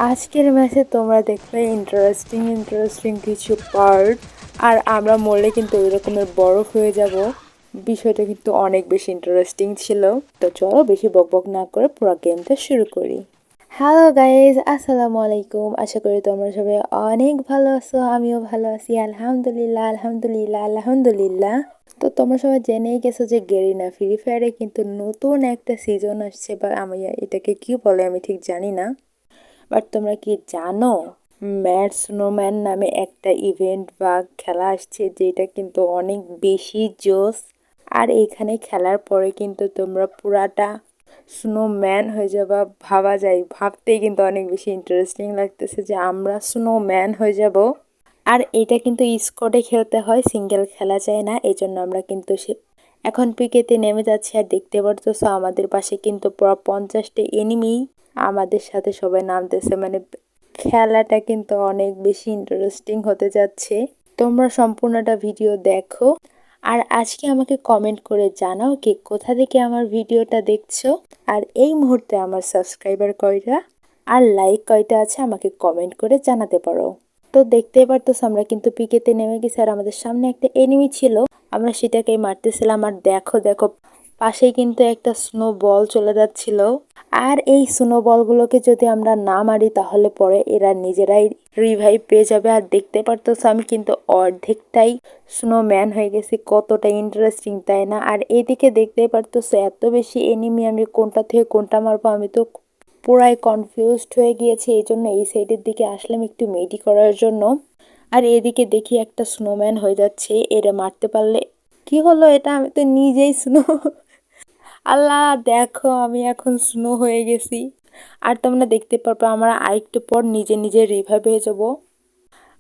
আজকের ম্যাচে তোমরা দেখবে ইন্টারেস্টিং কিছু পার্ট। আর আমরা মরলে কিন্তু ওই রকমের বরফ হয়ে যাব। বিষয়টা কিন্তু অনেক বেশি ইন্টারেস্টিং ছিল। তো চলো বেশি বকবক না করে পুরো গেমটা শুরু করি। হ্যালো গাইজ, আসসালামু আলাইকুম। আশা করি তোমরা সবাই অনেক ভালো আছো, আমিও ভালো আছি। আলহামদুলিল্লাহ আলহামদুলিল্লাহ আলহামদুলিল্লাহ। তো তোমরা সবাই জেনেই গেছো যে গেরিনা ফ্রি ফায়ারে কিন্তু নতুন একটা সিজন আসছে, বা আমি এটাকে কি বলে আমি ঠিক জানি না। বাট তোমরা কি জানো ম্যাড স্নোম্যান নামে একটা ইভেন্ট বা খেলা আসছে, যেটা কিন্তু অনেক বেশি জোস। আর এখানে খেলার পরে কিন্তু তোমরা পুরাটা স্নোম্যান হয়ে যাবা। ভাবা যায়, ভাবতেই কিন্তু অনেক বেশি ইন্টারেস্টিং লাগতেছে যে আমরা স্নোম্যান হয়ে যাব। আর এটা কিন্তু স্কোয়াডে খেলতে হয়, সিঙ্গেল খেলা যায় না। এই জন্য আমরা কিন্তু এখন পিকেতে নেমে যাচ্ছি। আর দেখতে পারতেছো আমাদের পাশে কিন্তু পুরো 50টা এনিমি আমাদের সাথে সবাই নামতেছে। মানে খেলাটা কিন্তু অনেক বেশি ইন্টারেস্টিং হতে যাচ্ছে। তোমরা সম্পূর্ণটা ভিডিও দেখো। আর আজকে আমাকে কমেন্ট করে জানাও কে কোথা থেকে আমার ভিডিওটা দেখছো, আর এই মুহূর্তে আমার সাবস্ক্রাইবার কয়টা আর লাইক কয়টা আছে আমাকে কমেন্ট করে জানাতে পারো। তো দেখতেই পারতেছো আমরা কিন্তু পিকেতে নেমে গেছি, আর আমাদের সামনে একটা এনিমি ছিল, আমরা সেটাকেই মারতেছিলাম। আর দেখো দেখো পাশেই কিন্তু একটা স্নো বল চলে যাচ্ছিল। আর এই স্নো বলগুলোকে যদি আমরা না মারি তাহলে পরে এরা নিজেরাই রিভাইভ পেয়ে যাবে। আর দেখতে পারতেছো আমি কিন্তু অর্ধেকটাই স্নোম্যান হয়ে গেছি। কতটা ইন্টারেস্টিং তাই না? আর এদিকে দেখতে পারতেছো এত বেশি এনিমি, আমি কোনটা থেকে কোনটা মারবো আমি তো পুরাই কনফিউজড হয়ে গিয়েছি। এই জন্য এই সাইডের দিকে আসলাম একটু মেডি করার জন্য। আর এদিকে দেখি একটা স্নোম্যান হয়ে যাচ্ছে, এরা মারতে পারলে কি হলো, এটা আমি তো নিজেই স্নো। আল্লাহ দেখো আমি এখন স্নো হয়ে গেছি। আর তোমরা দেখতে পারবে আমরা আরেকটু পর নিজে নিজে রিভাইভ হয়ে যাবো।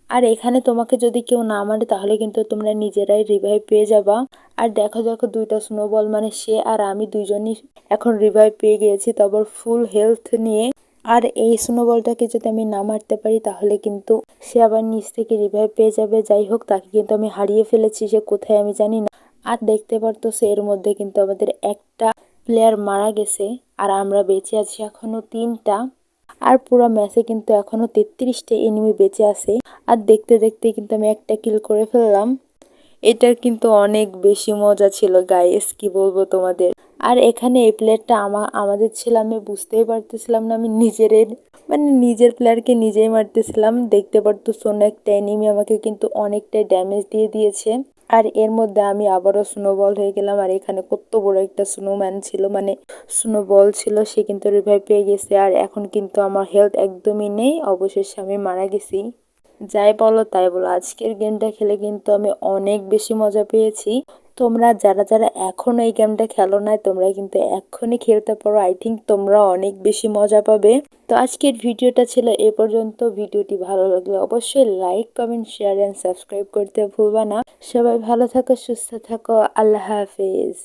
আর এখানে তোমাকে যদি কেউ না মারে তাহলে কিন্তু তোমরা নিজেরাই রিভাইভ পেয়ে যাবা। আর দেখো দেখো দুইটা স্নোবল, মানে সে আর আমি দুইজনই এখন রিভাইভ পেয়ে গিয়েছি, তারপর ফুল হেলথ নিয়ে। আর এই স্নোবলটাকে যদি আমি না মারতে পারি তাহলে কিন্তু সে আবার নিচ থেকে রিভাইভ পেয়ে যাবে। যাই হোক, তাকে কিন্তু আমি হারিয়ে ফেলেছি, সে কোথায় আমি জানি না। আর দেখতে পারতেছো এর মধ্যে কিন্তু আমাদের একটা প্লেয়ার মারা গেছে, আর আমরা বেঁচে আছি এখনো 3টা। আর পুরো ম্যাচে কিন্তু এখনো 33টা এনিমি বেঁচে আছে। আর দেখতে দেখতে কিন্তু আমি একটা কিল করে ফেললাম। এটার কিন্তু অনেক বেশি মজা ছিল গাইস, কি বলবো তোমাদের। আর এখানে এই প্লেয়ারটা আমাদের ছিল, আমি বুঝতেই পারতেছিলাম না। আমি নিজের প্লেয়ারকে নিজেই মারতেছিলাম। দেখতে পারতেছো অন্য একটা এনিমি আমাকে কিন্তু অনেকটাই ড্যামেজ দিয়ে দিয়েছে। আর এর মধ্যে আমি আবারও স্নোবল হয়ে গেলাম। আর এখানে কত বড় একটা স্নোম্যান ছিল, মানে স্নোবল ছিল, সে কিন্তু রিভাইভ পেয়ে গেছে। আর এখন কিন্তু আমার হেলথ একদমই নেই, অবশেষে আমি মারা গেছি। যাই বলো তাই বলো, আজকের গেমটা খেলে কিন্তু আমি অনেক বেশি মজা পেয়েছি। তোমরা যারা যারা এখনো এই গেমটা খেলো না, তোমরা কিন্তু এখনই খেলতে পারো। আই থিঙ্ক তোমরা অনেক বেশি মজা পাবে। তো আজকের ভিডিওটা ছিল এ পর্যন্ত। ভিডিওটি ভালো লাগলে অবশ্যই like comment share and subscribe করতে ভুলবা না। সবাই ভালো থাকো, সুস্থ থাকো, আল্লাহ হাফেজ।